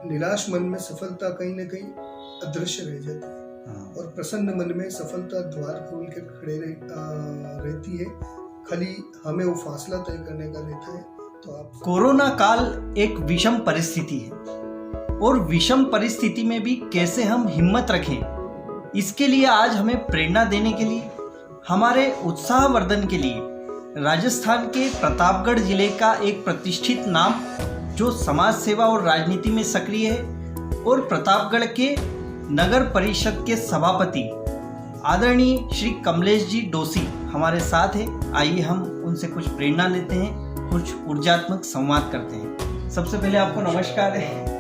निराश मन में सफलता कहीं न कहीं अदृश्य रह जाती है और प्रसन्न मन में सफलता द्वार खोल के रहती है। खाली हमें वो फासला तय करने का रहता है। तो आप कोरोना काल एक विषम परिस्थिति है और विषम परिस्थिति में भी कैसे हम हिम्मत रखें, इसके लिए आज हमें प्रेरणा देने के लिए, हमारे उत्साहवर्धन के लिए राजस्थान के प्रतापगढ़ जिले का एक प्रतिष्ठित नाम जो समाज सेवा और राजनीति में सक्रिय है और प्रतापगढ़ के नगर परिषद के सभापति आदरणीय श्री कमलेश जी डोसी हमारे साथ है। आइए हम उनसे कुछ प्रेरणा लेते हैं, कुछ ऊर्जात्मक संवाद करते हैं। सबसे पहले आपको नमस्कार है।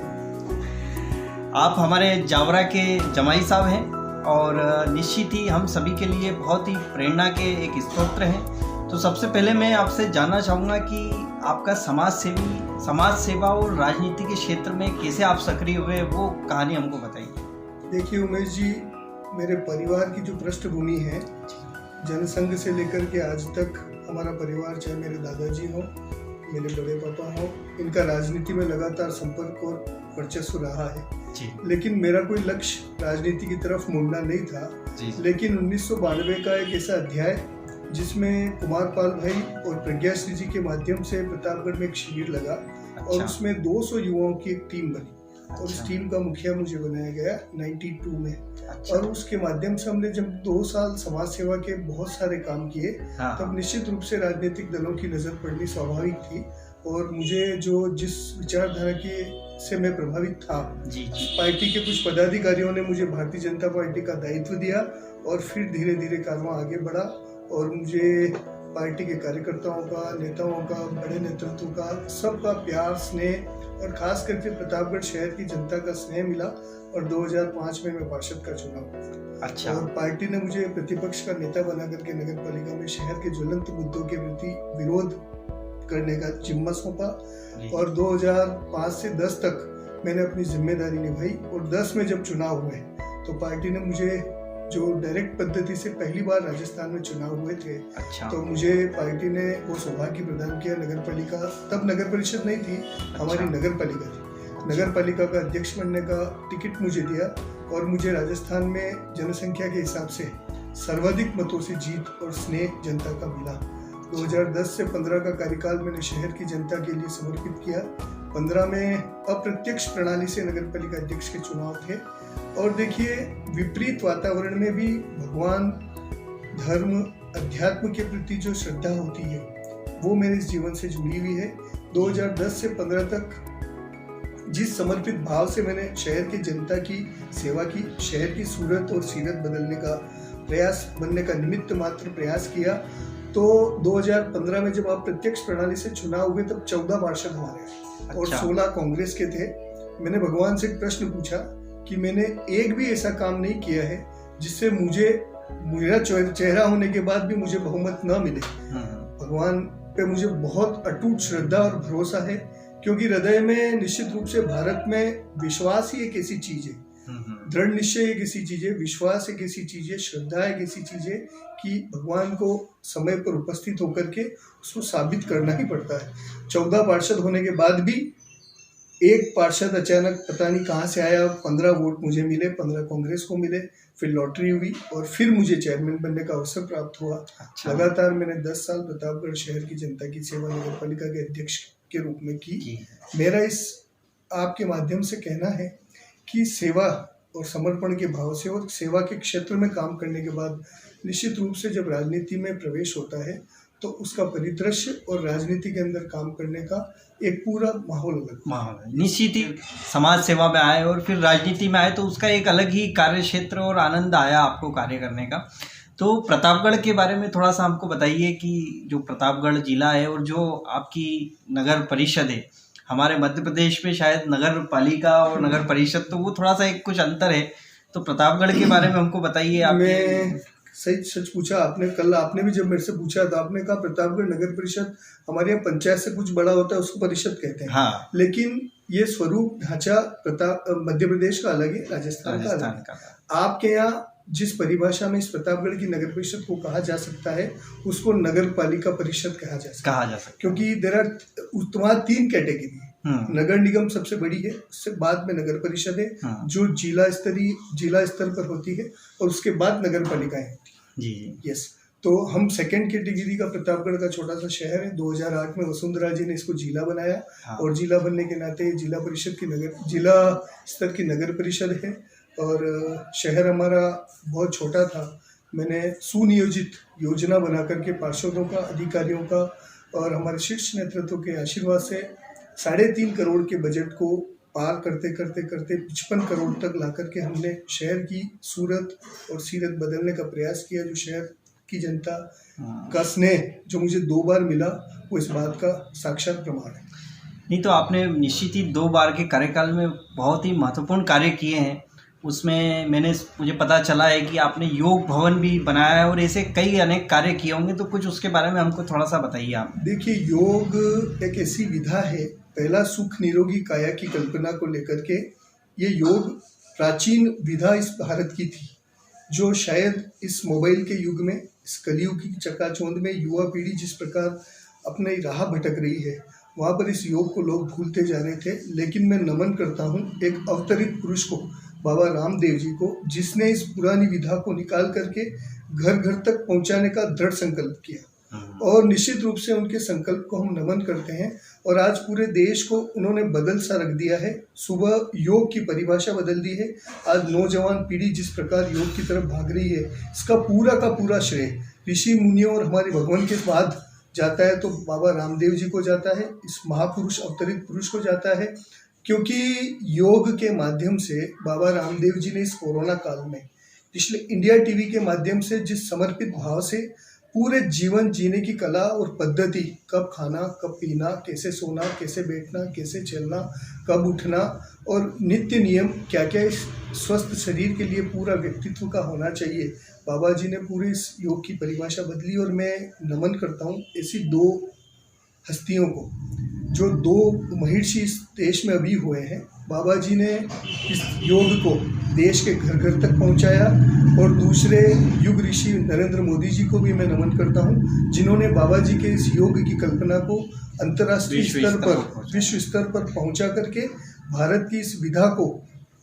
आप हमारे जावरा के जमाई साहब हैं और निश्चित ही हम सभी के लिए बहुत ही प्रेरणा के एक स्रोत हैं। तो सबसे पहले मैं आपसे जानना चाहूँगा कि आपका समाज सेवा और राजनीति के क्षेत्र में कैसे आप सक्रिय हुए, वो कहानी हमको बताइए। देखिए उमेश जी, मेरे परिवार की जो पृष्ठभूमि है, जनसंघ से लेकर के आज तक हमारा परिवार, चाहे मेरे दादाजी हो, मेरे बड़े पापा हो, इनका राजनीति में लगातार संपर्क और वर्चस्व रहा है। लेकिन मेरा कोई लक्ष्य राजनीति की तरफ मुड़ना नहीं था। लेकिन 1992 का एक ऐसा अध्याय जिसमें कुमार पाल भाई और प्रज्ञाश्री जी के माध्यम से प्रतापगढ़ में एक शिविर लगा और उसमें 200 युवाओं की एक टीम बनी और उस टीम का मुखिया मुझे बनाया गया 92 में। और उसके माध्यम से हमने जब 2 साल समाज सेवा के बहुत सारे काम किए, तब निश्चित रूप से राजनीतिक दलों की नजर पड़नी स्वाभाविक थी और मुझे जिस विचारधारा के से मैं प्रभावित था, पार्टी के कुछ पदाधिकारियों ने मुझे भारतीय जनता पार्टी का दायित्व दिया और फिर धीरे धीरे कारवां आगे बढ़ा और मुझे पार्टी के कार्यकर्ताओं का, नेताओं का, बड़े नेतृत्व का, सबका प्यार, स्नेह और खास करके प्रतापगढ़ शहर की जनता का स्नेह मिला और 2005 में मैं पार्षद का चुनाव और पार्टी ने मुझे प्रतिपक्ष का नेता बना करके नगर पालिका में शहर के ज्वलंत मुद्दों के प्रति विरोध करने का जिम्मा सौंपा और 2005 से 10 तक मैंने अपनी जिम्मेदारी निभाई और 10 में जब चुनाव हुए तो पार्टी ने मुझे, जो डायरेक्ट पद्धति से पहली बार राजस्थान में चुनाव हुए थे, तो मुझे पार्टी ने वो सौभाग्य प्रदान किया। नगर पालिका, तब नगर परिषद नहीं थी, हमारी नगर पालिका थी। नगर पालिका का अध्यक्ष बनने का टिकट मुझे दिया और मुझे राजस्थान में जनसंख्या के हिसाब से सर्वाधिक मतों से जीत और स्नेह जनता का मिला। 2010 से 15 का कार्यकाल मैंने शहर की जनता के लिए समर्पित किया। 15 में अप्रत्यक्ष प्रणाली से नगर पालिका अध्यक्ष के चुनाव थे और देखिए विपरीत वातावरण में भी भगवान, धर्म, अध्यात्म के प्रति जो श्रद्धा होती है वो मेरे इस जीवन से जुड़ी हुई है। 2010 से 15 तक जिस समर्पित भाव से मैंने शहर की जनता की सेवा की, शहर की सूरत और सीरत बदलने का प्रयास, बनने का निमित्त मात्र प्रयास किया, तो 2015 में जब आप प्रत्यक्ष प्रणाली से चुनाव हुए तब 14 पार्षद हमारे और 16 कांग्रेस के थे। मैंने भगवान से एक प्रश्न पूछा कि मैंने एक भी ऐसा काम नहीं किया है जिससे मेरा चेहरा होने के बाद भी मुझे बहुमत न मिले। भगवान पे मुझे बहुत अटूट श्रद्धा और भरोसा है क्योंकि हृदय में निश्चित रूप से भारत में विश्वास ही एक ऐसी चीज है, दृढ़ निश्चय एक ऐसी चीज है, विश्वास एक ऐसी चीज है, श्रद्धा एक ऐसी चीज है कि भगवान को समय पर उपस्थित होकर के उसको साबित करना ही पड़ता है। 14 पार्षद होने के बाद भी एक पार्षद अचानक पता नहीं कहाँ से आया, 15 वोट मुझे मिले, 15 कांग्रेस को मिले, फिर लॉटरी हुई और फिर मुझे चेयरमैन बनने का अवसर प्राप्त हुआ। लगातार मैंने 10 साल प्रतापगढ़ शहर की जनता की सेवा नगर पालिका के अध्यक्ष के रूप में की। मेरा इस आपके माध्यम से कहना है कि सेवा और समर्पण के भाव से और सेवा के क्षेत्र में काम करने के बाद निश्चित रूप से जब राजनीति में प्रवेश होता है तो उसका परिदृश्य और राजनीति के अंदर काम करने का एक पूरा माहौल अलग है। निश्चित ही समाज सेवा में आए और फिर राजनीति में आए तो उसका एक अलग ही कार्य क्षेत्र और आनंद आया आपको कार्य करने का। तो प्रतापगढ़ के बारे में थोड़ा सा हमको बताइए कि जो प्रतापगढ़ जिला है और जो आपकी नगर परिषद है, हमारे मध्य प्रदेश में शायद नगर पालिका और नगर परिषद तो वो थोड़ा सा एक कुछ अंतर है, तो प्रतापगढ़ के बारे में हमको बताइए। मैं सच पूछा आपने, कल आपने भी जब मेरे से पूछा तो आपने कहा प्रतापगढ़ नगर परिषद हमारे यहाँ पंचायत से कुछ बड़ा होता है उसको परिषद कहते हैं। लेकिन ये स्वरूप ढांचा मध्य प्रदेश का अलग है, राजस्थान का अलग है। आपके यहाँ जिस परिभाषा में इस प्रतापगढ़ की नगर परिषद को कहा जा सकता है उसको नगर पालिका परिषद कहा जा सकता है, क्योंकि देयर आर 3 कैटेगरी, नगर निगम सबसे बड़ी है, उससे बाद में नगर परिषद है जो जिला स्तर पर होती है, और उसके बाद नगर पालिकाएं होती है। जी यस, तो हम सेकंड कैटेगरी का प्रतापगढ़ का छोटा सा शहर है। 2008 में वसुंधरा जी ने इसको जिला बनाया और जिला बनने के नाते जिला स्तर की नगर परिषद है। और शहर हमारा बहुत छोटा था। मैंने सुनियोजित योजना बना करके पार्षदों का, अधिकारियों का और हमारे शीर्ष नेतृत्व के आशीर्वाद से 3.5 करोड़ के बजट को पार करते 55 करोड़ तक ला करके हमने शहर की सूरत और सीरत बदलने का प्रयास किया। जो शहर की जनता का स्नेह जो मुझे 2 बार मिला, वो इस बात का साक्षात प्रमाण है। नहीं तो आपने निश्चित ही 2 बार के कार्यकाल में बहुत ही महत्वपूर्ण कार्य किए हैं। उसमें मुझे पता चला है कि आपने योग भवन भी बनाया है और ऐसे कई अनेक कार्य किए होंगे, तो कुछ उसके बारे में हमको थोड़ा सा बताइए आप। देखिए, योग एक ऐसी विधा है, पहला सुख निरोगी काया की कल्पना को लेकर के ये योग प्राचीन विधा इस भारत की थी, जो शायद इस मोबाइल के युग में, इस कलयुग की चकाचौंध में युवा पीढ़ी जिस प्रकार अपनी राह भटक रही है, वहाँ पर इस योग को लोग भूलते जा रहे थे। लेकिन मैं नमन करता हूँ एक अवतरित पुरुष को, बाबा रामदेव जी को, जिसने इस पुरानी विधा को निकाल करके घर घर तक पहुँचाने का दृढ़ संकल्प किया। और निश्चित रूप से उनके संकल्प को हम नमन करते हैं। और आज पूरे देश को उन्होंने बदल सा रख दिया है। सुबह योग की परिभाषा बदल दी है। आज नौजवान पीढ़ी जिस प्रकार योग की तरफ भाग रही है, इसका पूरा का पूरा श्रेय ऋषि मुनियों और हमारे भगवान के बाद जाता है तो बाबा रामदेव जी को जाता है, इस महापुरुष अवतरित पुरुष को जाता है। क्योंकि योग के माध्यम से बाबा रामदेव जी ने इस कोरोना काल में इसलिए इंडिया टीवी के माध्यम से जिस समर्पित भाव से पूरे जीवन जीने की कला और पद्धति, कब खाना, कब पीना, कैसे सोना, कैसे बैठना, कैसे चलना, कब उठना और नित्य नियम क्या क्या इस स्वस्थ शरीर के लिए पूरा व्यक्तित्व का होना चाहिए, बाबा जी ने पूरे इस योग की परिभाषा बदली। और मैं नमन करता हूँ ऐसी 2 हस्तियों को, जो 2 महर्षि इस देश में अभी हुए हैं। बाबा जी ने इस योग को देश के घर घर तक पहुंचाया। और दूसरे युग ऋषि नरेंद्र मोदी जी को भी मैं नमन करता हूं, जिन्होंने बाबा जी के इस योग की कल्पना को अंतर्राष्ट्रीय स्तर पर, विश्व स्तर पर पहुंचा करके भारत की इस विधा को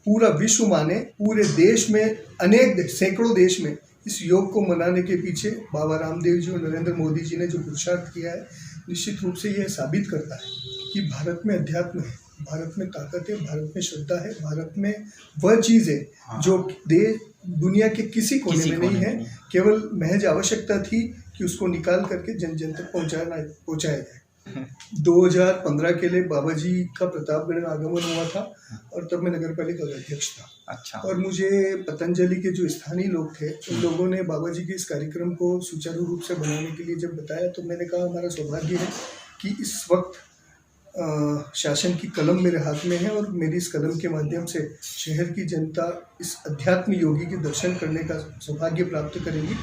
पूरा विश्व माने। पूरे देश में अनेक सैकड़ों देश में इस योग को मनाने के पीछे बाबा रामदेव जी और नरेंद्र मोदी जी ने जो पुरुषार्थ किया है, निश्चित रूप से यह साबित करता है कि भारत में अध्यात्म है, भारत में ताकत है, भारत में श्रद्धा है, भारत में वह चीज़ है जो दुनिया के किसी कोने में नहीं है। केवल महज आवश्यकता थी कि उसको निकाल करके जन जन तक पहुँचाया जाए। 2015 के लिए बाबा जी का प्रतापगढ़ में आगमन हुआ था और तब मैं नगर पालिका का अध्यक्ष था। अच्छा। और मुझे पतंजलि के जो स्थानीय लोग थे, उन लोगों ने बाबा जी के इस कार्यक्रम को सुचारू रूप से बनाने के लिए जब बताया, तो मैंने कहा हमारा सौभाग्य है कि इस वक्त शासन की कलम मेरे हाथ में है और मेरी इस कलम के माध्यम से शहर की जनता इस अध्यात्म योगी के दर्शन करने का सौभाग्य प्राप्त करेगी।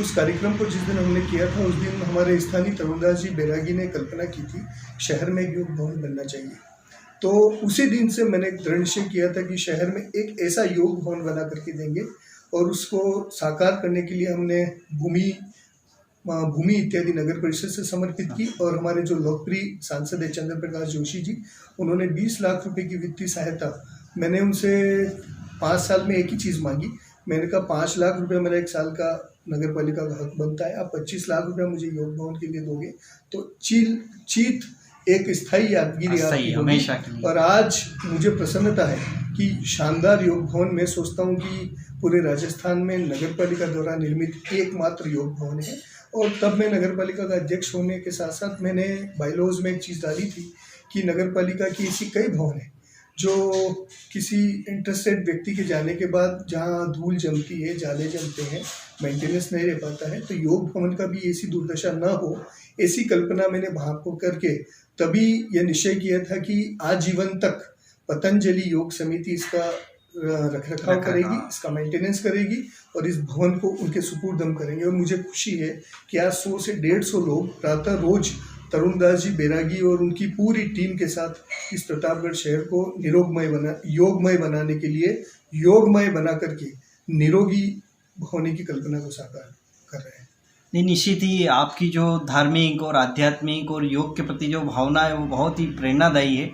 उस कार्यक्रम को जिस दिन हमने किया था, उस दिन हमारे स्थानीय तरुणदास जी बैरागी ने कल्पना की थी शहर में एक योग भवन बनना चाहिए। तो उसी दिन से मैंने दृढ़ निश्चय किया था कि शहर में एक ऐसा योग भवन बना करके देंगे। और उसको साकार करने के लिए हमने भूमि इत्यादि नगर परिषद से समर्पित की। और हमारे जो लोकप्रिय सांसद है चंद्र प्रकाश जोशी जी, उन्होंने 20 लाख रुपए की वित्तीय सहायता, मैंने उनसे 5 साल में एक ही चीज़ मांगी। मैंने कहा 5 लाख रुपए मेरा 1 साल का नगर पालिका का हक बनता है, आप 25 लाख रुपए मुझे योग भवन के लिए दोगे तो चीत एक स्थायी यादगिरी आपकी हमेशा की। और आज मुझे प्रसन्नता है कि शानदार योग भवन, मैं सोचता हूँ कि पूरे राजस्थान में नगर पालिका द्वारा निर्मित एकमात्र योग भवन है। और तब मैं नगर पालिका का अध्यक्ष होने के साथ साथ मैंने बायलॉज में एक चीज़ डाली थी कि नगर पालिका की ऐसी कई भवन है जो किसी इंटरेस्टेड व्यक्ति के जाने के बाद जहाँ धूल जमती है, जाले जमते हैं, मेंटेनेंस नहीं रह पाता है, तो योग भवन का भी ऐसी दुर्दशा न हो, ऐसी कल्पना मैंने वहाँ को करके तभी यह निश्चय किया था कि आजीवन तक पतंजलि योग समिति इसका रखरखाव करेगी, इसका मेंटेनेंस करेगी और इस भवन को उनके सुपुर्द हम करेंगे। और मुझे खुशी है कि आज 100 से 150 लोग प्रातः रोज तरुणदास जी बैरागी और उनकी पूरी टीम के साथ इस प्रतापगढ़ शहर को योगमय बनाने के लिए योगमय बना करके निरोगी होने की कल्पना को साकार कर रहे हैं। नहीं, निश्चित ही आपकी जो धार्मिक और आध्यात्मिक और योग के प्रति जो भावना है वो बहुत ही प्रेरणादायी है।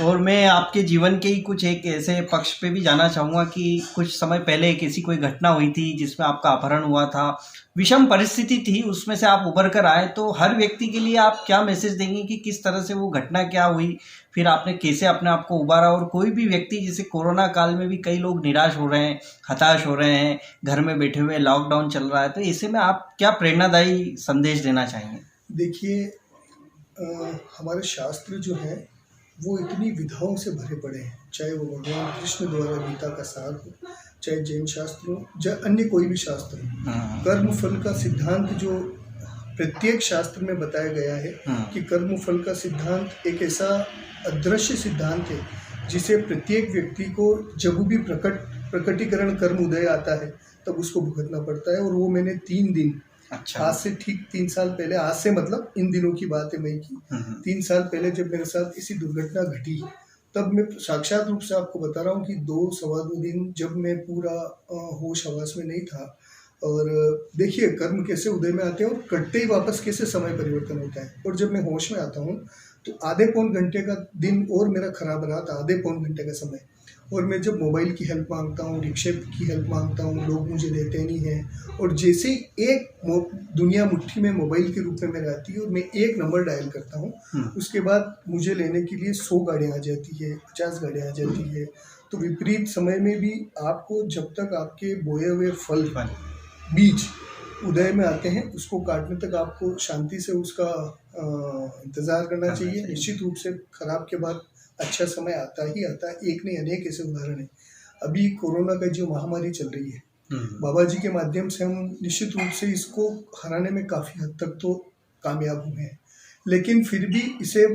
और मैं आपके जीवन के ही कुछ एक ऐसे पक्ष पे भी जाना चाहूँगा कि कुछ समय पहले किसी कोई घटना हुई थी जिसमें आपका अपहरण हुआ था, विषम परिस्थिति थी, उसमें से आप उभर कर आए, तो हर व्यक्ति के लिए आप क्या मैसेज देंगे कि किस तरह से वो घटना क्या हुई, फिर आपने कैसे अपने आप को उबारा? और कोई भी व्यक्ति, जैसे कोरोना काल में भी कई लोग निराश हो रहे हैं, हताश हो रहे हैं, घर में बैठे हुए, लॉकडाउन चल रहा है, तो ऐसे में आप क्या प्रेरणादायी संदेश देना चाहेंगे? देखिए, हमारे शास्त्र जो हैं वो इतनी विधाओं से भरे पड़े हैं, चाहे वो भगवान कृष्ण द्वारा गीता का सार हो, चाहे जैन शास्त्र हो, चाहे अन्य कोई भी शास्त्र हो। कर्म फल का सिद्धांत जो प्रत्येक शास्त्र में बताया गया है कि कर्म फल का सिद्धांत एक ऐसा अदृश्य सिद्धांत है जिसे प्रत्येक व्यक्ति को जब भी प्रकटीकरण कर्म उदय आता है तब उसको भुगतना पड़ता है। और वो मैंने 3 दिन, अच्छा। आज से ठीक 3 साल पहले, आज से मतलब इन दिनों की बात है मई की, 3 साल पहले जब मेरे साथ इसी दुर्घटना घटी, तब मैं साक्षात रूप से आपको बता रहा हूँ कि 2-2.25 दिन जब मैं पूरा होश हवास में नहीं था। और देखिए कर्म कैसे उदय में आते हैं और कटते ही वापस कैसे समय परिवर्तन होता है। और जब मैं होश में आता हूँ तो आधे पौन घंटे का दिन और मेरा खराब रहा था, आधे पौन घंटे का समय। और मैं जब मोबाइल की हेल्प मांगता हूँ, रिक्शे की हेल्प मांगता हूँ, लोग मुझे देते नहीं हैं। और जैसे ही एक दुनिया मुट्ठी में मोबाइल के रूप में मेरे आती है और मैं एक नंबर डायल करता हूँ, उसके बाद मुझे लेने के लिए 100 गाड़ियाँ आ जाती है, 50 गाड़ियाँ आ जाती है। तो विपरीत समय में भी आपको जब तक आपके बोए हुए फल बीज उदय में आते हैं उसको काटने तक आपको शांति से उसका इंतज़ार करना चाहिए। निश्चित रूप से खराब के बाद अच्छा समय आता ही आता है। एक नहीं अनेक ऐसे उदाहरण हैं। अभी कोरोना का जो महामारी चल रही है, बाबा जी के माध्यम से हम निश्चित रूप से इसको हराने में काफ़ी हद तक तो कामयाब हुए हैं, लेकिन फिर भी इसे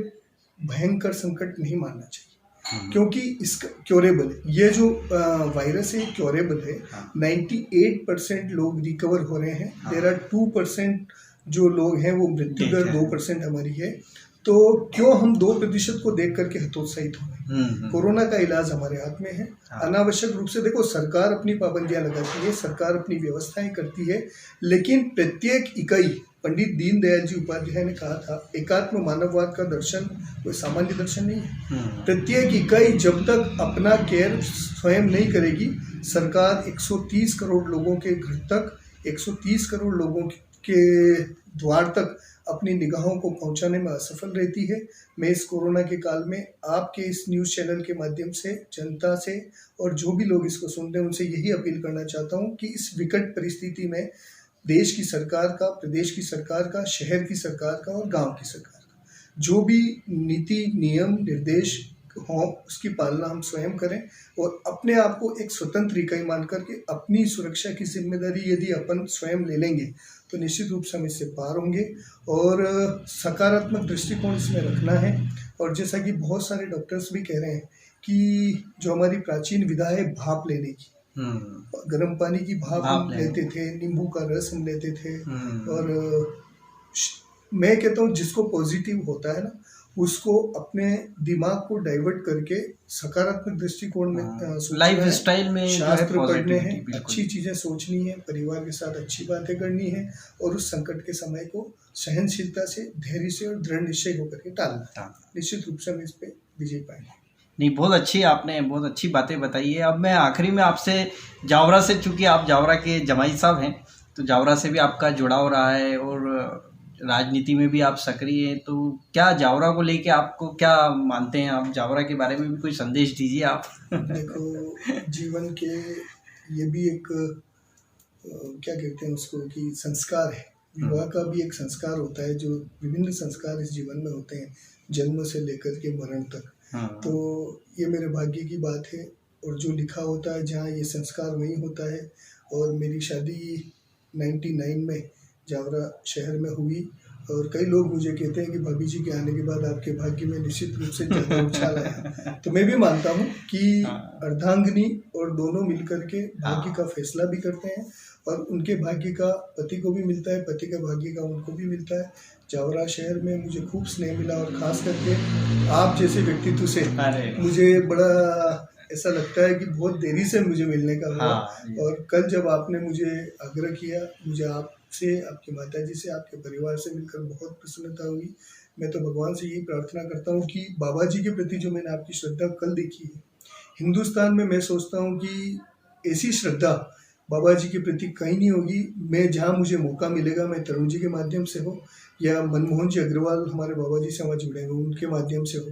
भयंकर संकट नहीं मानना चाहिए क्योंकि इसका क्योरेबल है। ये जो वायरस है क्योरेबल है। 98% लोग रिकवर हो रहे हैं। देयर आर 2% जो लोग हैं वो मृत्यु दर 2% हमारी है। तो क्यों हम 2% को देख करके हतोत्साहित हो रहे हैं? कोरोना का इलाज हमारे हाथ में है। अनावश्यक रूप से देखो, सरकार अपनी पाबंदियां लगाती है, सरकार अपनी व्यवस्थाएं करती है, लेकिन प्रत्येक इकाई, पंडित दीनदयाल जी उपाध्याय ने कहा था, एकात्म मानववाद का दर्शन कोई सामान्य दर्शन नहीं है। प्रत्येक इकाई जब तक अपना केयर स्वयं नहीं करेगी, सरकार 130 करोड़ लोगों के घर तक, 130 करोड़ लोगों के द्वार तक अपनी निगाहों को पहुंचाने में असफल रहती है। मैं इस कोरोना के काल में आपके इस न्यूज़ चैनल के माध्यम से जनता से और जो भी लोग इसको सुनते हैं उनसे यही अपील करना चाहता हूं कि इस विकट परिस्थिति में देश की सरकार का, प्रदेश की सरकार का, शहर की सरकार का और गांव की सरकार का जो भी नीति, नियम, निर्देश हों उसकी पालना हम स्वयं करें और अपने आप को एक स्वतंत्र इकाई मान करके अपनी सुरक्षा की जिम्मेदारी यदि अपन स्वयं ले लेंगे तो निश्चित रूप से हम इससे पार होंगे। और सकारात्मक दृष्टिकोण इसमें रखना है। और जैसा कि बहुत सारे डॉक्टर्स भी कह रहे हैं कि जो हमारी प्राचीन विधा है भाप लेने की, गर्म पानी की भाप हम लेते थे, नींबू का रस हम लेते थे। और मैं कहता हूँ जिसको पॉजिटिव होता है ना उसको अपने दिमाग को डाइवर्ट करके सकारात्मक दृष्टिकोण में लाइफ स्टाइल में शास्त्र पढ़ने हैं, अच्छी चीजें सोचनी है, परिवार के साथ अच्छी बातें करनी है और उस संकट के समय को सहनशीलता से, धैर्य से और दृढ़ निश्चय होकर के टालना। निश्चित रूप से हम इस पे विजय पाएंगे। नहीं, आपने बहुत अच्छी बातें बताई है। अब मैं आखिरी में आपसे जावरा से, चूँकि आप जावरा के जमाई साहब हैं, तो जावरा से भी आपका जुड़ाव रहा है और राजनीति में भी आप सक्रिय हैं, तो क्या जावरा को लेके आपको क्या मानते हैं आप? जावरा के बारे में भी कोई संदेश दीजिए आप। देखो, जीवन के ये भी एक क्या कहते हैं उसको कि संस्कार है। विवाह का भी एक संस्कार होता है, जो विभिन्न संस्कार इस जीवन में होते हैं जन्म से लेकर के मरण तक। तो ये मेरे भाग्य की बात है और जो लिखा होता है जहाँ ये संस्कार वहीं होता है। और मेरी शादी 99 में जावरा शहर में हुई और कई लोग मुझे कहते हैं कि भाभी जी के आने के बाद आपके भाग्य में निश्चित रूप से ज़्यादा उछाल आया। तो मैं भी मानता हूँ कि अर्धांगिनी और दोनों मिलकर के भाग्य का फैसला भी करते हैं और उनके भाग्य का पति को भी मिलता है, पति का भाग्य का उनको भी मिलता है। जावरा शहर में मुझे खूब स्नेह मिला और ख़ास करके आप जैसे व्यक्तित्व से मुझे बड़ा ऐसा लगता है कि बहुत देरी से मुझे मिलने का हुआ। और कल जब आपने मुझे आग्रह किया, मुझे आपसे, आपकी माताजी से, आपके परिवार से मिलकर बहुत प्रसन्नता हुई। मैं तो भगवान से यही प्रार्थना करता हूँ कि बाबा जी के प्रति जो मैंने आपकी श्रद्धा कल देखी है, हिंदुस्तान में मैं सोचता हूँ कि ऐसी श्रद्धा बाबा जी के प्रति कहीं नहीं होगी। मैं जहाँ मुझे मौका मिलेगा, मैं तरुण जी के माध्यम से हो या मनमोहन जी अग्रवाल हमारे बाबा जी से हमारे जुड़े हुए उनके माध्यम से हो,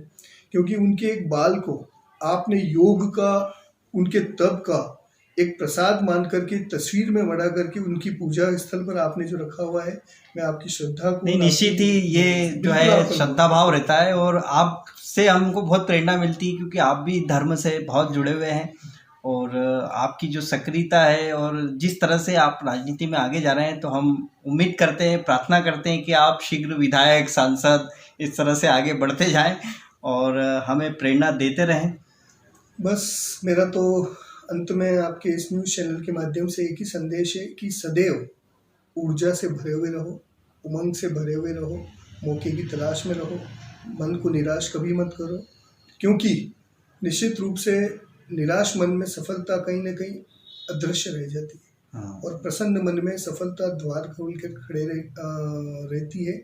क्योंकि उनके एक बाल को आपने योग का, उनके तप का एक प्रसाद मान करके तस्वीर में बड़ा करके उनकी पूजा स्थल पर आपने जो रखा हुआ है, मैं आपकी श्रद्धा को नहीं, निश्चित ही ये जो है श्रद्धा भाव रहता है और आपसे हमको बहुत प्रेरणा मिलती है, क्योंकि आप भी धर्म से बहुत जुड़े हुए हैं और आपकी जो सक्रियता है और जिस तरह से आप राजनीति में आगे जा रहे हैं, तो हम उम्मीद करते हैं, प्रार्थना करते हैं कि आप शीघ्र विधायक, सांसद इस तरह से आगे बढ़ते जाएं और हमें प्रेरणा देते रहें। बस मेरा तो अंत में आपके इस न्यूज़ चैनल के माध्यम से एक ही संदेश है कि सदैव ऊर्जा से भरे हुए रहो, उमंग से भरे हुए रहो, मौके की तलाश में रहो, मन को निराश कभी मत करो, क्योंकि निश्चित रूप से निराश मन में सफलता कहीं ना कहीं अदृश्य रह जाती है और प्रसन्न मन में सफलता द्वार खोल कर खड़े रहती है।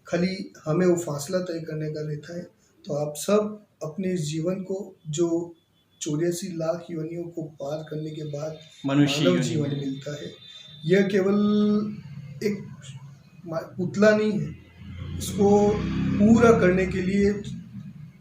खाली हमें वो फासला तय करने का रहता है। तो आप सब अपने जीवन को, जो 84 लाख योनियों को पार करने के बाद मानव जीवन मिलता है, यह केवल एक पुतला नहीं है। इसको पूरा करने के लिए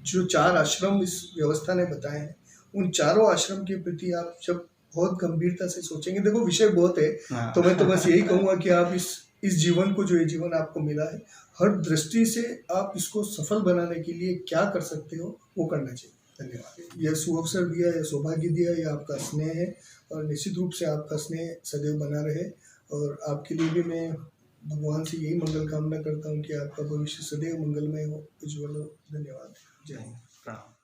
जो 4 आश्रम इस व्यवस्था ने बताए हैं, उन चारों आश्रम के प्रति आप जब बहुत गंभीरता से सोचेंगे, देखो विषय बहुत है, तो मैं तो बस यही कहूँगा कि आप इस जीवन को, जो ये जीवन आपको मिला है, हर दृष्टि से आप इसको सफल बनाने के लिए क्या कर सकते हो वो करना चाहिए। धन्यवाद। यह सुअवसर दिया, यह सौभाग्य दिया, यह आपका स्नेह है और निश्चित रूप से आपका स्नेह सदैव बना रहे और आपके लिए भी मैं भगवान से यही मंगल कामना करता हूँ कि आपका भविष्य सदैव मंगलमय हो, उज्ज्वल हो। धन्यवाद। जय हिंद। प्रणाम।